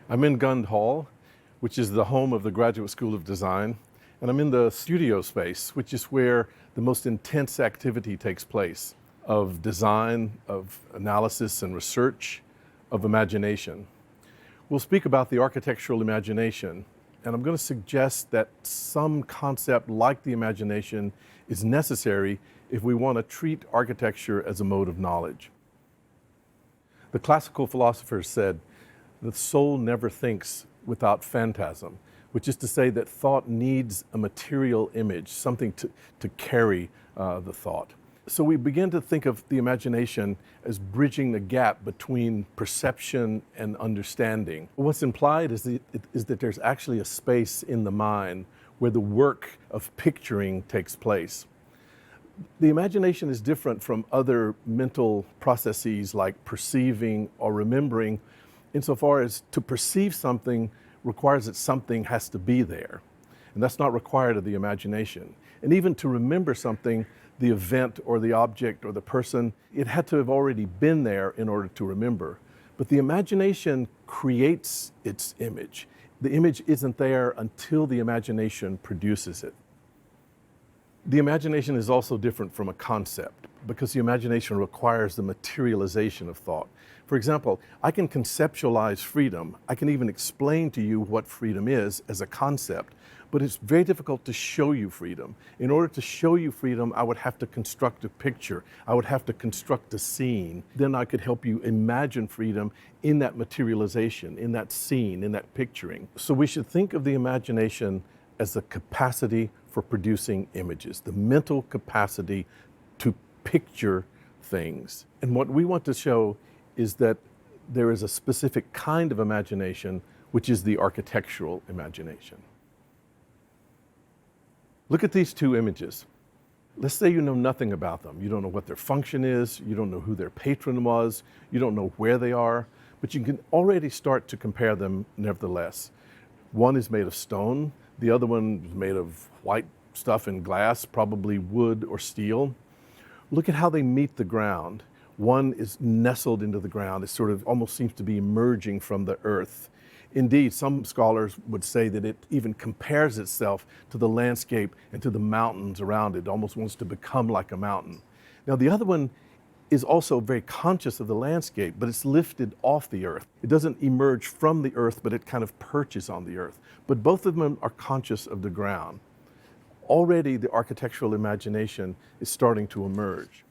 I'm in Gund Hall, which is the home of the Graduate School of Design, and I'm in the studio space, which is where the most intense activity takes place of design, of analysis and research, of imagination. We'll speak about the architectural imagination, and I'm going to suggest that some concept like the imagination is necessary if we want to treat architecture as a mode of knowledge. The classical philosophers said, the soul never thinks without phantasm, which is to say that thought needs a material image, something to carry the thought. So we begin to think of the imagination as bridging the gap between perception and understanding. What's implied is that there's actually a space in the mind where the work of picturing takes place. The imagination is different from other mental processes like perceiving or remembering, insofar as to perceive something requires that something has to be there. And that's not required of the imagination. And even to remember something, the event or the object or the person, it had to have already been there in order to remember. But the imagination creates its image. The image isn't there until the imagination produces it. The imagination is also different from a concept because the imagination requires the materialization of thought. For example, I can conceptualize freedom. I can even explain to you what freedom is as a concept, but it's very difficult to show you freedom. In order to show you freedom, I would have to construct a picture. I would have to construct a scene. Then I could help you imagine freedom in that materialization, in that scene, in that picturing. So we should think of the imagination as the capacity for producing images, the mental capacity to picture things. And what we want to show is that there is a specific kind of imagination, which is the architectural imagination. Look at these two images. Let's say you know nothing about them. You don't know what their function is, you don't know who their patron was, you don't know where they are, but you can already start to compare them nevertheless. One is made of stone, the other one is made of white stuff and glass, probably wood or steel. Look at how they meet the ground. One is nestled into the ground. It sort of almost seems to be emerging from the earth. Indeed, some scholars would say that it even compares itself to the landscape and to the mountains around it. It almost wants to become like a mountain. Now, the other one is also very conscious of the landscape, but it's lifted off the earth. It doesn't emerge from the earth, but it kind of perches on the earth. But both of them are conscious of the ground. Already the architectural imagination is starting to emerge.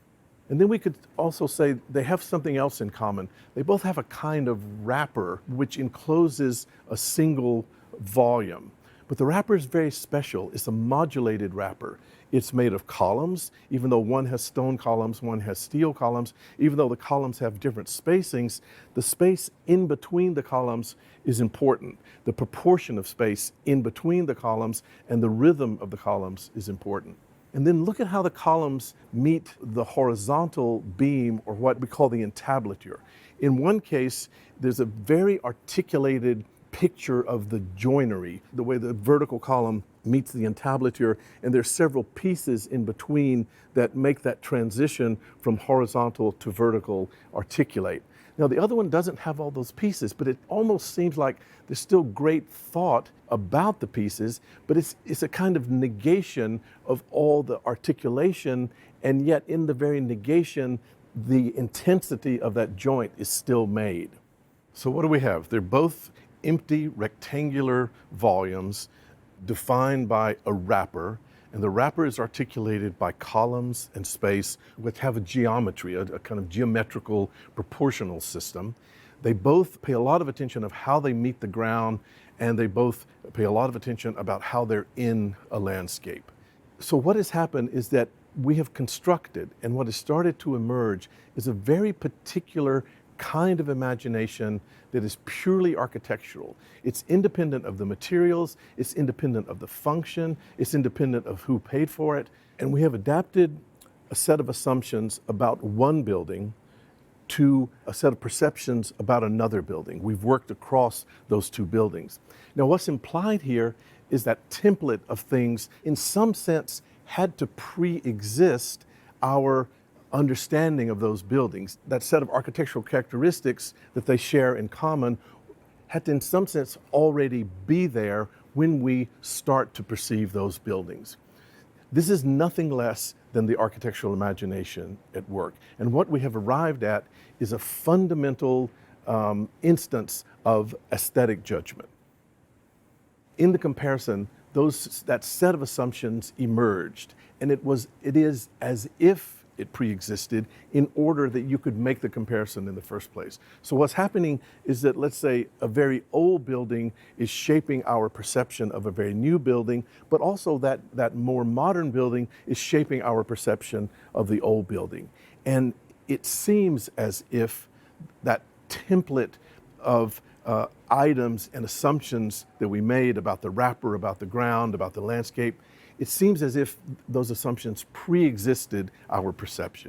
And then we could also say they have something else in common. They both have a kind of wrapper which encloses a single volume. But the wrapper is very special. It's a modulated wrapper. It's made of columns, even though one has stone columns, one has steel columns. Even though the columns have different spacings, the space in between the columns is important. The proportion of space in between the columns and the rhythm of the columns is important. And then look at how the columns meet the horizontal beam, or what we call the entablature. In one case, there's a very articulated picture of the joinery, the way the vertical column meets the entablature, and there's several pieces in between that make that transition from horizontal to vertical articulate. Now, the other one doesn't have all those pieces, but it almost seems like there's still great thought about the pieces, but it's a kind of negation of all the articulation, and yet in the very negation, the intensity of that joint is still made. So what do we have? They're both empty rectangular volumes defined by a wrapper, and the wrapper is articulated by columns and space which have a geometry, a kind of geometrical proportional system. They both pay a lot of attention of how they meet the ground, and they both pay a lot of attention about how they're in a landscape. So what has happened is that we have constructed, and what has started to emerge is a very particular kind of imagination that is purely architectural. It's independent of the materials, it's independent of the function, it's independent of who paid for it, and we have adapted a set of assumptions about one building to a set of perceptions about another building. We've worked across those two buildings. Now, what's implied here is that template of things, in some sense, had to pre-exist our understanding of those buildings. That set of architectural characteristics that they share in common had to, in some sense, already be there when we start to perceive those buildings. This is nothing less than the architectural imagination at work. And what we have arrived at is a fundamental instance of aesthetic judgment. In the comparison, that set of assumptions emerged, and it is as if it pre-existed in order that you could make the comparison in the first place. So what's happening is that, let's say, a very old building is shaping our perception of a very new building, but also that more modern building is shaping our perception of the old building. And it seems as if that template of items and assumptions that we made about the wrapper, about the ground, about the landscape, it seems as if those assumptions pre-existed our perception.